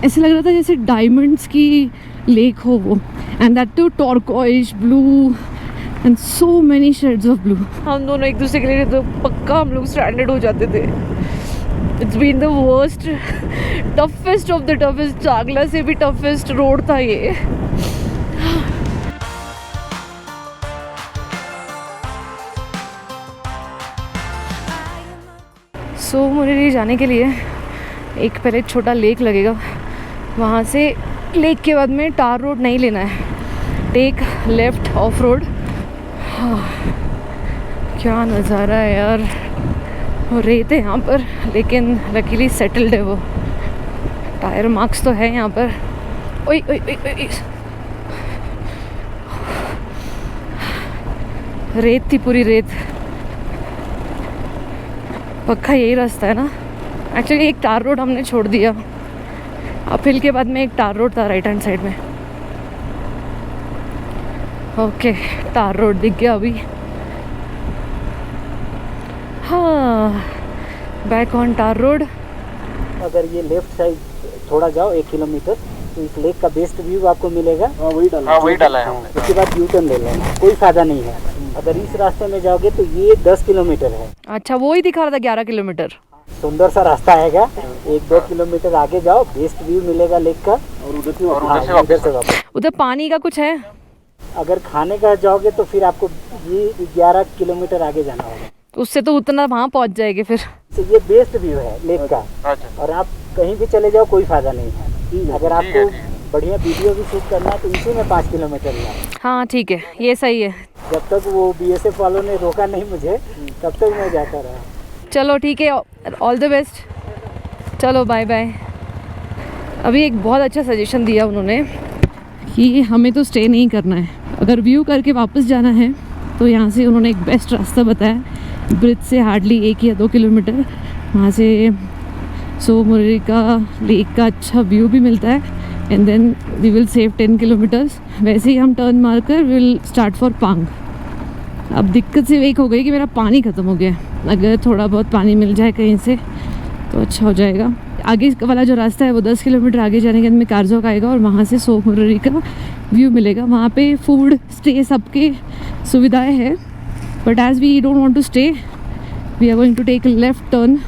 ऐसे लग रहा था जैसे डायमंड्स की लेक हो वो, and that too turquoise blue and so many shades of blue. हम दोनों एक दूसरे के लिए तो पक्का हम लोग स्ट्रैंडेड हो जाते थे। It's been the worst, toughest of the toughest, Changla से भी टफेस्ट रोड था ये। सो मोरेरी जाने के लिए एक पहले छोटा लेक लगेगा, वहाँ से लेक के बाद में टार रोड नहीं लेना है, टेक लेफ्ट ऑफ रोड। क्या नज़ारा है यार, रेत है यहाँ पर लेकिन लकीली सेटल्ड है वो। टायर मार्क्स तो है यहाँ पर। ओए ओए ओए ओए, रेत थी, पूरी रेत। पक्का यही रास्ता है ना। एक्चुअली एक टार रोड हमने छोड़ दिया, अपहिल के बाद में एक टार रोड था राइट हैंड साइड में। ओके, टार रोड दिख गया अभी। हाँ, बैक ऑन टार रोड। अगर ये लेफ्ट साइड थोड़ा जाओ 1 किलोमीटर तो इस लेक का बेस्ट व्यू आपको मिलेगा। वही डाला है हमने। उसके बाद यू टर्न ले लेना, कोई फायदा नहीं है। अगर इस रास्ते में जाओगे तो ये 10 किलोमीटर है। अच्छा, वो ही दिखा रहा था 11 किलोमीटर। सुंदर सा रास्ता आएगा, 1-2 किलोमीटर आगे जाओ, बेस्ट व्यू मिलेगा लेक का। और उधर से वापस। उधर पानी का कुछ है? अगर खाने का जाओगे तो फिर आपको ये 11 किलोमीटर आगे जाना होगा। उससे तो उतना वहाँ पहुँच जाएगी फिर। तो ये बेस्ट व्यू है लेक का। और आप कहीं भी चले जाओ, कोई फायदा नहीं है। अगर आपको बढ़िया वीडियो भी शूट करना है तो इसी में 5 किलोमीटर है। हाँ ठीक है, ये सही है। जब तक वो BSF वालों ने रोका नहीं मुझे, तब तक मैं जाता रहा। चलो ठीक है, ऑल द बेस्ट। चलो बाय बाय। अभी एक बहुत अच्छा सजेशन दिया उन्होंने कि हमें तो स्टे नहीं करना है, अगर व्यू करके वापस जाना है तो यहाँ से उन्होंने एक बेस्ट रास्ता बताया। ब्रिज से हार्डली 1 या 2 किलोमीटर, वहाँ से सो मोरेरी का लेक का अच्छा व्यू भी मिलता है। And then we will save 10 kilometres. वैसे ही हम टर्न मारकर वी विल स्टार्ट फॉर पांग। अब दिक्कत सिर्फ एक हो गई कि मेरा पानी ख़त्म हो गया। अगर थोड़ा बहुत पानी मिल जाए कहीं से तो अच्छा हो जाएगा। आगे वाला जो रास्ता है वो 10 किलोमीटर आगे जाने के बाद में कारजोक आएगा और वहाँ से सो मोरेरी का व्यू मिलेगा। वहाँ पे फूड स्टे सबके सुविधाएं हैं, but as we don't want to stay, we are going to take left turn.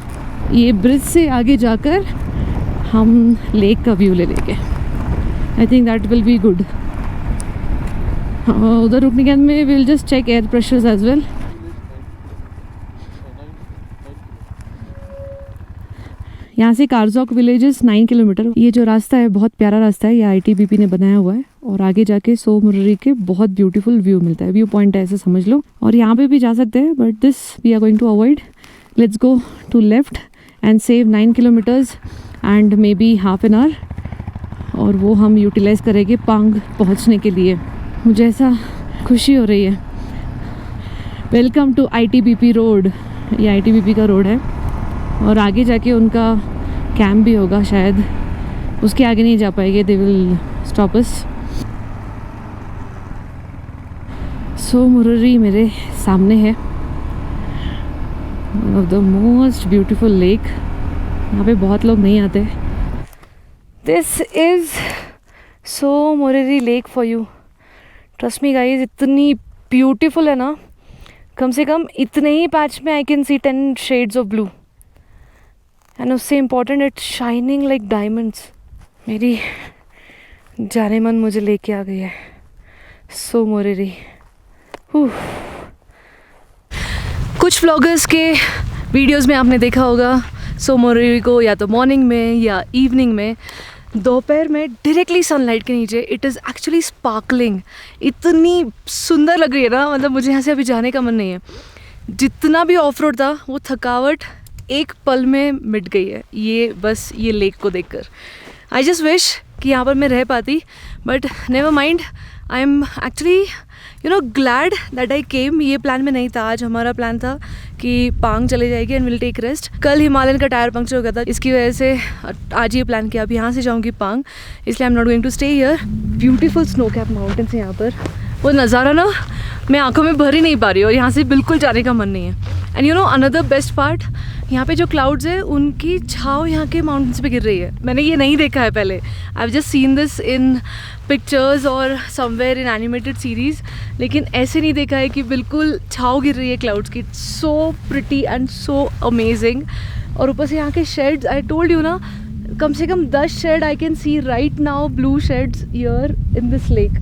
ये ब्रिज से आगे जाकर हम लेक का व्यू ले लेंगे। I think that will be good. उधर रुकने के बाद में will just check air pressures as well. यहाँ से कारजोक विलेजेस 9 किलोमीटर। ये जो रास्ता है बहुत प्यारा रास्ता है, ये ITBP ने बनाया हुआ है और आगे जाके सो मोरेरी के बहुत ब्यूटीफुल व्यू मिलता है। व्यू पॉइंट है ऐसे समझ लो, और यहाँ पे भी जा सकते हैं, but this we are going to avoid. Let's go to left and save 9 kilometres and may be half an hour, और वो हम यूटिलाइज़ करेंगे पांग पहुँचने के लिए। मुझे ऐसा खुशी हो रही है। Welcome to ITBP road. ये ITBP का रोड है और आगे जाके उनका कैंप भी होगा शायद, उसके आगे नहीं जा पाएंगे, दे विल स्टॉप अस। सो मोरेरी मेरे सामने है, one of the most beautiful lake. यहाँ पे बहुत लोग नहीं आते। This is so Moriri lake for you. Trust me guys, इतनी ब्यूटीफुल है ना, कम से कम इतने ही पैच में I can see 10 shades of blue, and उससे important it's shining like diamonds. मेरी जाने मन मुझे लेके आ गई है सो मोरेरी। कुछ व्लॉगर्स के वीडियोस में आपने देखा होगा सो मोरेरी को या तो मॉर्निंग में या इवनिंग में, दोपहर में डायरेक्टली सनलाइट के नीचे। इट इज़ एक्चुअली स्पार्कलिंग, इतनी सुंदर लग रही है ना, मतलब मुझे यहाँ से अभी जाने का मन नहीं है। जितना भी ऑफ रोड था वो थकावट एक पल में मिट गई है, ये बस ये लेक को देखकर। आई जस्ट विश कि यहाँ पर मैं रह पाती, but never mind. I am actually glad that I came. ये प्लान में नहीं था। आज हमारा प्लान था कि पांग चले जाएगी एंड विल टेक रेस्ट। कल हिमालयन का टायर पंक्चर हो गया था, इसकी वजह से आज ये प्लान किया। अब यहाँ से जाऊँगी पांग, इसलिए I am not going to stay here. Beautiful snow cap mountains हैं यहाँ पर, वो नज़ारा ना मैं आंखों में भर ही नहीं पा रही हूँ और यहाँ से बिल्कुल जाने का मन नहीं है। And you know another best part, यहाँ पे जो क्लाउड्स है उनकी छाव यहाँ के माउंटेन्स पे गिर रही है। मैंने ये नहीं देखा है पहले। I have just seen this in pictures और समवेयर इन एनिमेटेड सीरीज़, लेकिन ऐसे नहीं देखा है कि बिल्कुल छाव गिर रही है क्लाउड्स की। So pretty and so amazing. और ऊपर से यहाँ के शेड्स, आई टोल्ड यू ना, कम से कम 10 shade I can see right now, blue shades here in this lake.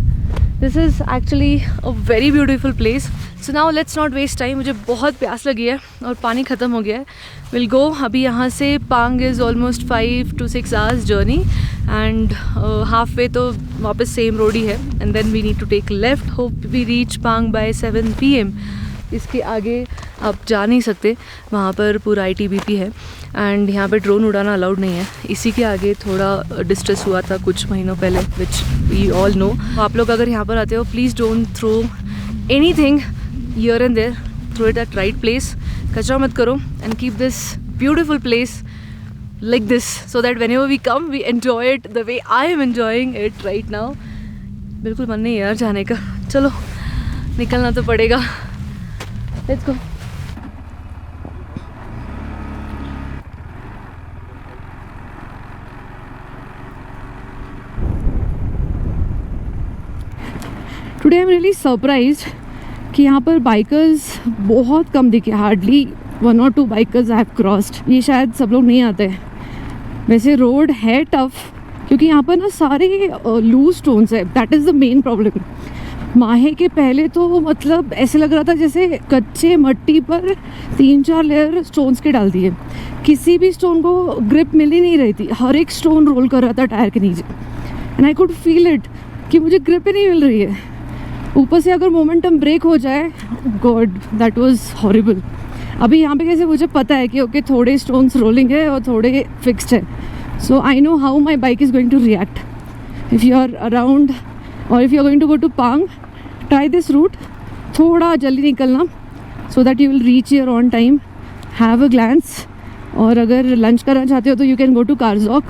This is actually a very beautiful place. So now let's not waste time. मुझे बहुत प्यास लगी है और पानी ख़त्म हो गया है। Will go. अभी यहाँ से Pang is almost 5 to 6 hours journey and half way तो वापस सेम रोड ही है and then we need to take left. Hope we reach Pang by 7 PM। इसके आगे आप जा नहीं सकते, वहाँ पर पूरा ITBP है एंड यहाँ पे ड्रोन उड़ाना अलाउड नहीं है। इसी के आगे थोड़ा डिस्ट्रेस हुआ था कुछ महीनों पहले, विच वी ऑल नो। आप लोग अगर यहाँ पर आते हो, please don't throw anything here and there, throw it at right place. कचरा मत करो and keep this beautiful place like this so that whenever we come we enjoy it the way I am enjoying it right now। बिल्कुल मन नहीं है यार जाने का। चलो निकलना तो पड़ेगा। Let's go। Today I'm really surprised कि यहाँ पर बाइकर्स बहुत कम दिखे। Hardly 1 or 2 bikers I have crossed. ये शायद सब लोग नहीं आते। वैसे रोड है टफ क्योंकि यहाँ पर ना सारे लूज स्टोन्स है। That is the main problem. माहे के पहले तो मतलब ऐसे लग रहा था जैसे कच्चे मट्टी पर 3-4 लेयर स्टोन्स के डाल दिए। किसी भी स्टोन को ग्रिप मिल ही नहीं रही थी। हर एक स्टोन रोल कर रहा था टायर के नीचे and I could feel it कि मुझे ग्रिप ही नहीं मिल रही है। ऊपर से अगर मोमेंटम ब्रेक हो जाए, गॉड दैट वाज हॉरिबल। अभी यहाँ पे कैसे मुझे पता है कि ओके थोड़े स्टोन्स रोलिंग है और थोड़े फिक्स्ड है। So I know how my bike is going to react. If you are around और if you are going to go to Pang, try this route. थोड़ा जल्दी निकलना so that you will reach your on time. Have a glance. और अगर lunch करना चाहते हो तो you can go to Karzok,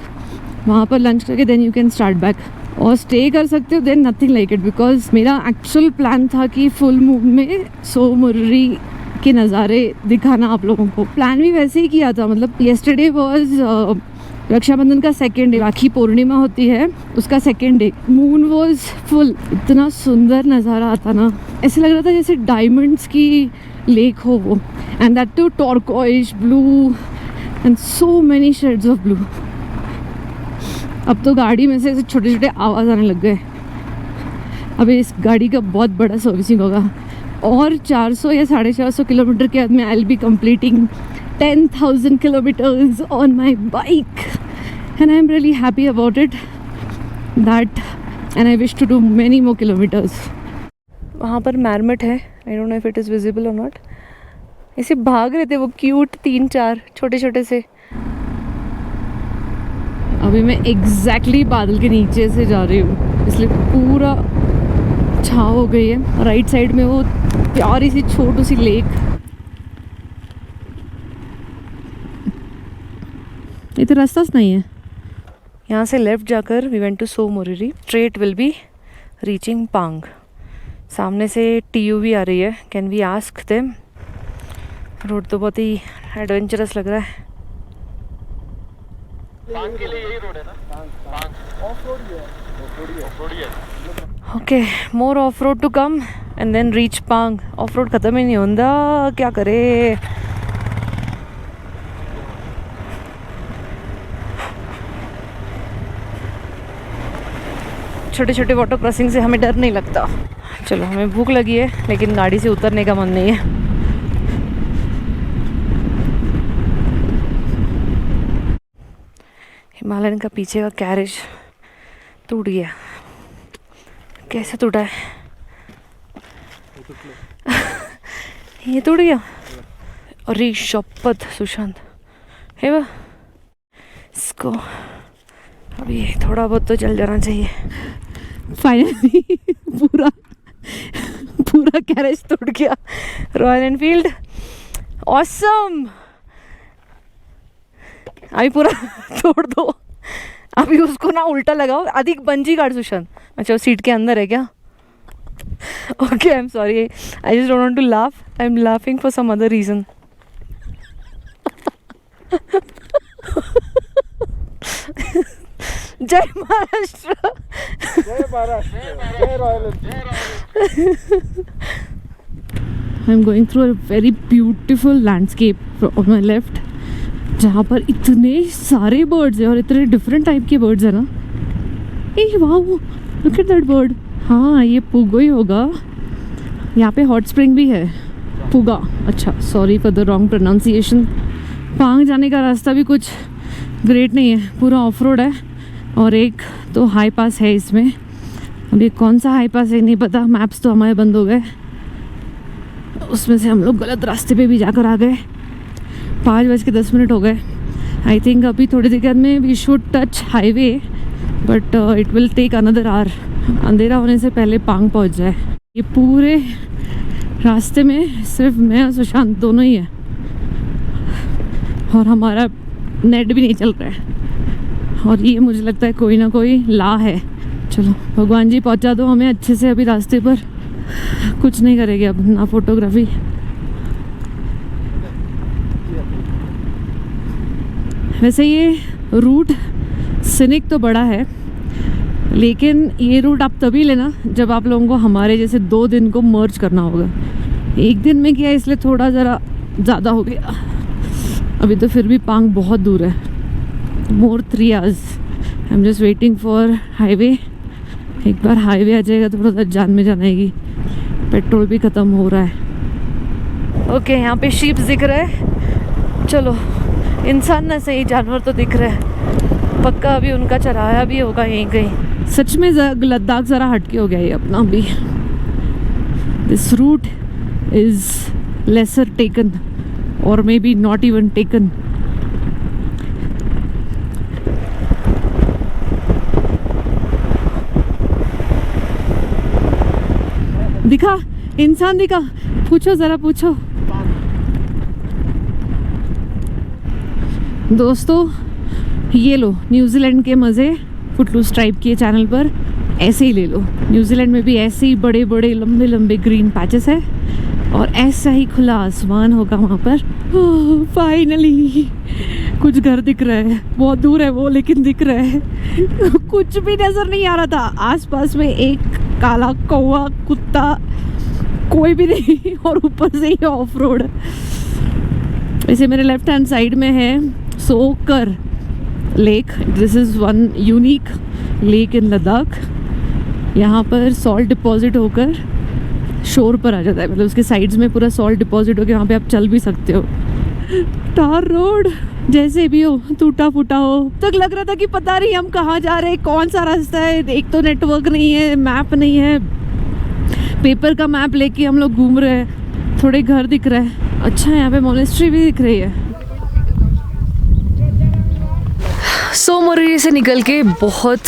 वहाँ पर लंच करके then you can start back. और स्टे कर सकते हो then nothing like it, because मेरा एक्चुअल प्लान था कि फुल मून में सो मुर्री के नज़ारे दिखाना आप लोगों को। प्लान भी वैसे ही किया था। मतलब येस्टरडे वॉज रक्षाबंधन का 2nd डे, राखी पूर्णिमा होती है उसका 2nd day. Moon was full. इतना सुंदर नज़ारा आता ना, ऐसे लग रहा था जैसे डायमंड्स की लेक हो वो। And that too turquoise blue and so many shades of blue. अब तो गाड़ी में से ऐसे छोटे छोटे आवाज़ आने लग गए। अभी इस गाड़ी का बहुत बड़ा सर्विसिंग होगा और 400 या 450 किलोमीटर के बाद में I will be completing 10,000 kilometers on my bike and I am really happy about it that and I wish to do many more kilometers। वहाँ पर मैरमेट है। I don't know if it is visible or not। ऐसे भाग रहे थे वो cute 3-4 छोटे छोटे से। अभी मैं एग्जैक्टली बादल के नीचे से जा रही हूँ, इसलिए पूरा छाव हो गई है। राइट साइड में वो प्यारी सी छोटी सी लेक। ये तो रास्ता नहीं है। यहाँ से लेफ्ट जाकर we went to Tso Moriri. Straight will be reaching Pang. सामने से TUV आ रही है। Can we ask them? Road तो बहुत ही एडवेंचरस लग रहा है। पांग के लिए यही रोड है ना? पांग ऑफ रोड ही है। Okay, more off road to come and then reach Pang. Off road खत्म ही नहीं होता, क्या करे। छोटे छोटे वाटर क्रॉसिंग से हमें डर नहीं लगता। चलो, हमें भूख लगी है लेकिन गाड़ी से उतरने का मन नहीं है। हिमालयन का पीछे का कैरेज टूट गया। कैसे टूटा है? ये टूट गया। अरे शपथ सुशांत है वो। इसको अभी थोड़ा बहुत तो चल जाना चाहिए। फाइनली पूरा कैरेज टूट गया। Royal Enfield awesome. अभी पूरा तोड़ दो। अभी उसको ना उल्टा लगाओ। अधिक बंजी काट सुशांत। अच्छा, वो सीट के अंदर है क्या? Okay, I'm sorry. I just don't want to laugh. I'm laughing for some other reason. Jai Maharashtra. जय महाराष्ट्र, जय royal. I'm going through a very beautiful landscape on my left, जहाँ पर इतने सारे birds हैं और इतने different type के birds हैं ना. ए wow, look at that bird. हाँ, ये पुगो ही होगा. यहाँ पे हॉट स्प्रिंग भी है. पुगा. अच्छा, sorry for the wrong pronunciation. पांग जाने का रास्ता भी कुछ ग्रेट नहीं है, पूरा ऑफ रोड है और एक तो हाई पास है इसमें. अभी कौन सा हाई पास है नहीं पता, मैप्स तो हमारे बंद हो गए. उसमें से हम लोग गलत रास्ते पे भी जाकर आ गए. 5:10 हो गए. आई थिंक अभी थोड़ी देर में we should touch highway, but it will take another hour. अंधेरा होने से पहले पांग पहुंच जाए. ये पूरे रास्ते में सिर्फ मैं और सुशांत दोनों ही है और हमारा नेट भी नहीं चल रहा है. और ये मुझे लगता है कोई ना कोई ला है. चलो भगवान जी पहुंचा दो हमें अच्छे से. अभी रास्ते पर कुछ नहीं करेंगे अब, ना फोटोग्राफी. वैसे ये रूट सिनिक तो बड़ा है, लेकिन ये रूट आप तभी लेना जब आप लोगों को हमारे जैसे 2 दिन को मर्ज करना होगा. 1 दिन में किया इसलिए थोड़ा ज़रा ज़्यादा हो गया. अभी तो फिर भी पांग बहुत दूर है. मोर 3 hours. I am just waiting for highway. एक बार हाईवे आ जाएगा थोड़ा सा जान में जान आएगी. पेट्रोल भी ख़त्म हो रहा है. ओके, यहाँ पे शीप दिख रहा है. चलो, इंसान ना सही जानवर तो दिख रहा है. पक्का अभी उनका चराया भी होगा यहीं कहीं. सच में लद्दाख ज़रा हटके हो गया ये अपना भी. This route is lesser taken और maybe not even taken. दिखा, इंसान दिखा. पूछो ज़रा, पूछो दोस्तों. ये लो न्यूजीलैंड के मज़े फुटलूस ट्राइब के चैनल पर ऐसे ही ले लो. न्यूजीलैंड में भी ऐसे ही बड़े बड़े लंबे लंबे ग्रीन पैचेस है और ऐसा ही खुला आसमान होगा वहाँ पर. फाइनली कुछ घर दिख रहा है. बहुत दूर है वो, लेकिन दिख रहा है. कुछ भी नज़र नहीं आ रहा था आसपास में. एक काला कौवा, कुत्ता, कोई भी नहीं. और ऊपर से ही ऑफ रोड. वैसे मेरे लेफ्ट हैंड साइड में है सोकर lake. This is one unique lake in Ladakh. यहाँ पर सॉल्ट डिपॉजिट होकर शोर पर आ जाता है. मतलब उसके साइड्स में पूरा सॉल्ट डिपॉजिट होकर वहाँ पे आप चल भी सकते हो. टार रोड जैसे भी हो, टूटा फूटा हो. तक लग रहा था कि पता नहीं हम कहाँ जा रहे हैं, कौन सा रास्ता है. एक तो नेटवर्क नहीं है, मैप नहीं है. पेपर का मैप लेके हम लोग घूम रहे हैं. थोड़े घर दिख रहे हैं. अच्छा, यहाँ पे मोनेस्ट्री भी दिख रही है. सो मोरेरी से निकल के बहुत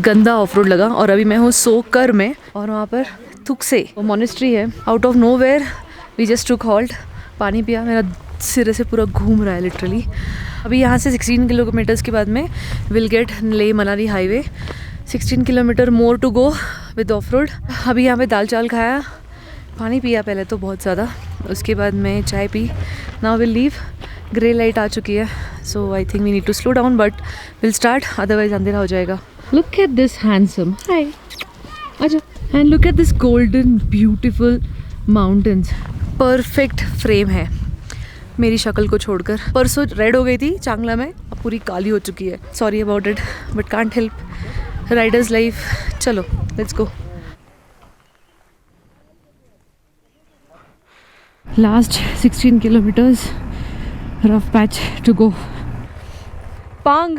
गंदा ऑफ रोड लगा और अभी मैं हूँ सोकर में. और वहाँ पर थुक्से मोनेस्ट्री है. Out of nowhere we just took halt. पानी पिया. मेरा सिरे से पूरा घूम रहा है लिटरली. अभी यहाँ से 16 किलोमीटर्स के बाद में will get Leh Manali highway. 16 kilometre more to go with off road. अभी यहाँ पे दाल चावल खाया, पानी पिया पहले तो बहुत ज़्यादा. उसके बाद में चाय पी. Now will leave. Grey light आ चुकी है, so I think we need to slow down, but will start, otherwise अंधेरा हो जाएगा. Look at this handsome. Hi. अच्छा. And look at this golden beautiful mountains. Perfect frame है मेरी शक्ल को छोड़कर. परसों रेड हो गई थी चांगला में, अब पूरी काली हो चुकी है. Sorry about it, but can't help. Riders life. चलो let's go. Last 16 kilometres, rough patch to go. Pang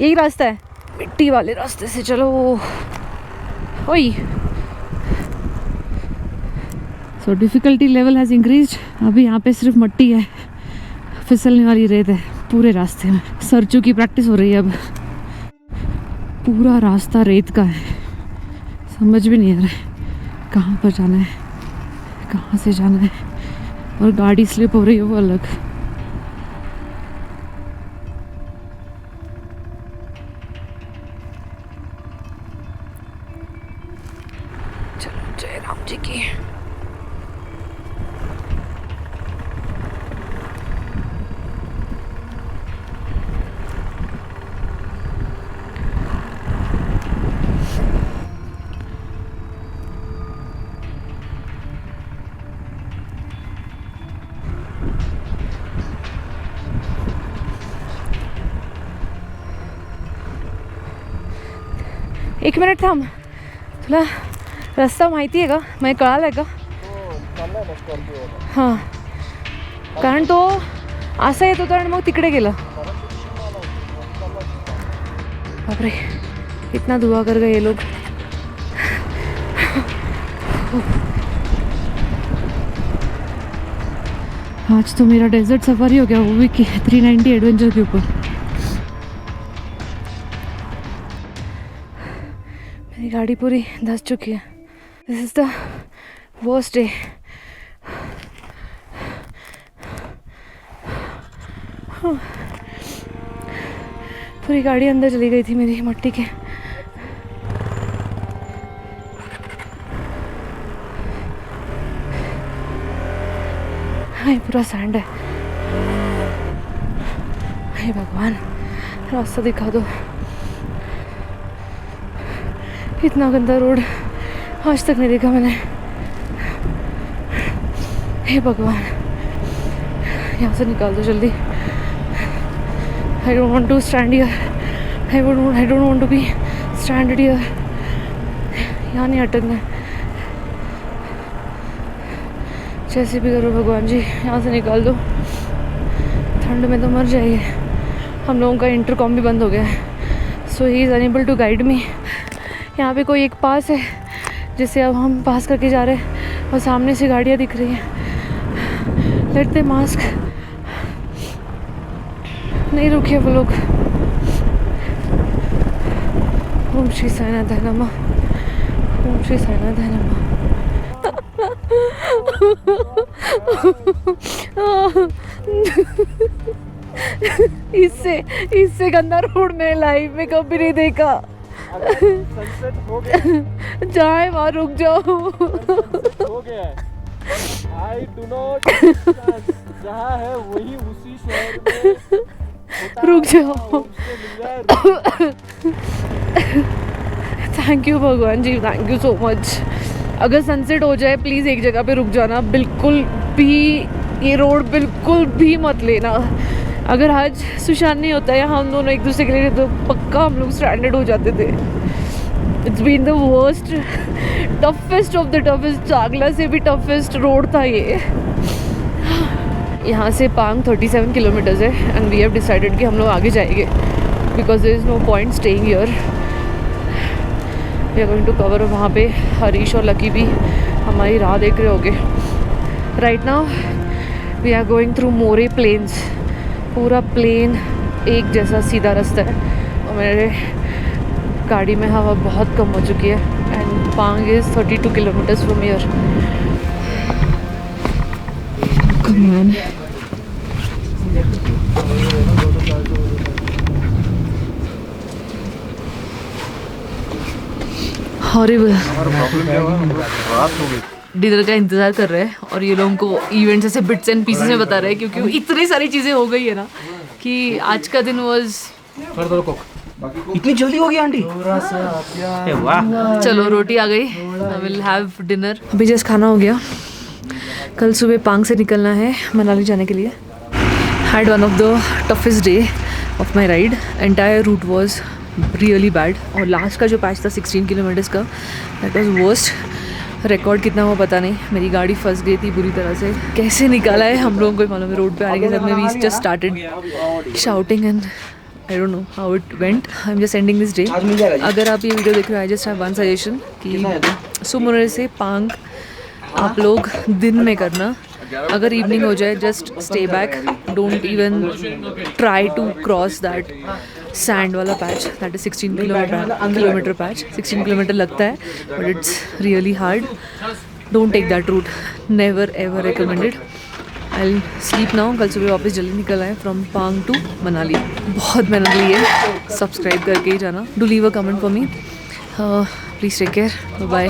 यही रास्ता है, मिट्टी वाले रास्ते से चलो. ओई. सो डिफ़िकल्टी लेवल हैज़ इंक्रीज्ड. अभी यहाँ पे सिर्फ मिट्टी है, फिसलने वाली रेत है पूरे रास्ते में. सरचू की प्रैक्टिस हो रही है अब. पूरा रास्ता रेत का है, समझ भी नहीं आ रहा है कहाँ पर जाना है, कहाँ से जाना है. और गाड़ी स्लिप हो रही है वो अलग. चलो जय राम जी की। एक मिनिट थांब, तुला रस्ता माहिती आहे का? म्हणजे कळालं आहे का? हां, कारण तो असा येत होता आणि मग तिकडे गेला. बापरे, इतना धुआं कर गए ये लोग. आज तो मेरा डेजर्ट सफारी हो गया, वो भी 390 एडवेंचर के ऊपर. मेरी गाड़ी पूरी धंस चुकी है. This is the worst day. पूरी गाड़ी अंदर चली गई थी मेरी मट्टी के. ये पूरा सैंड है. हे भगवान, रास्ता दिखा दो. इतना गंदा रोड आज तक नहीं देखा मैंने. हे भगवान, यहाँ से निकाल दो जल्दी. I don't want to stand here. I don't want to be stranded here. यहाँ नहीं अटकना है. जैसे भी करो भगवान जी, यहाँ से निकाल दो. ठंड में तो मर जाइए. हम लोगों का इंटरकॉम भी बंद हो गया है, so he is unable to guide me. यहाँ पे कोई एक पास है जिसे अब हम पास करके जा रहे हैं और सामने से गाड़ियाँ दिख रही हैं. लेट दे मास्क. नहीं रुके वो लोग. ओम श्री साईनाथाय नमः. ओम श्री साईनाथाय नमः. इससे गंदा रोड मेरे लाइफ में कभी नहीं देखा. सनसेट हो गया. जाए वहाँ रुक जाओ. हो गया है. I do not जहाँ है वही उसी शहर में. रुक जाओ. थैंक यू भगवान जी, थैंक यू सो मच. अगर सनसेट हो जाए प्लीज़ एक जगह पे रुक जाना. बिल्कुल भी ये रोड बिल्कुल भी मत लेना. अगर आज सुशांत नहीं होता है हम दोनों एक दूसरे के लिए तो पक्का हम लोग स्ट्रैंडेड हो जाते थे. It's been the worst, toughest of the toughest. Changla से भी टफेस्ट रोड था ये. यहाँ से पांग 37 किलोमीटर्स है एंड वी हैव डिसाइडेड कि हम लोग आगे जाएंगे because there is no point staying here. We are going to cover. वहाँ पे हरीश और लकी भी हमारी राह देख रहे होंगे. Right now we are going through more plains. पूरा प्लेन एक जैसा सीधा रास्ता है और मेरे गाड़ी में हवा बहुत कम हो चुकी है. एंड पांग is 32 kilometres from here. Come on. Horrible. Dinner का इंतज़ार कर रहे हैं और ये लोगों को इवेंट्स ऐसे बिट्स एंड पीसेस में बता रहे हैं क्योंकि इतनी सारी चीज़ें हो गई है ना कि आज का दिन वाज. इतनी जल्दी हो गई आंटी? चलो रोटी आ गई. I will have dinner. अभी जस्ट खाना हो गया. कल सुबह पांग से निकलना है मनाली जाने के लिए. Had one of the toughest day of my ride. Entire route was really bad और लास्ट का जो पैच था 16 किलोमीटर्स का दैट वॉज वर्स्ट. रिकॉर्ड कितना हुआ पता नहीं. मेरी गाड़ी फंस गई थी बुरी तरह से. कैसे निकाला है हम लोगों को मालूम है. रोड पे आने के साथ में we just started shouting and I don't know how it went. I am just ending this day. अगर आप ये वीडियो देख रहे हो I just have one suggestion कि सुमुनर से पांग आप लोग दिन में करना. अगर इवनिंग हो जाए just stay back. Don't even try to cross that sand वाला patch. That is 16 kilometre patch. 16 kilometre लगता है but it's really hard. Don't take that route. Never ever recommended. I will sleep now. कल सुबह वापस जल्दी निकल आए from पांग टू मनाली. बहुत मेहनत ली है. सब्सक्राइब करके ही जाना. Do leave a comment for me. Please take care, bye.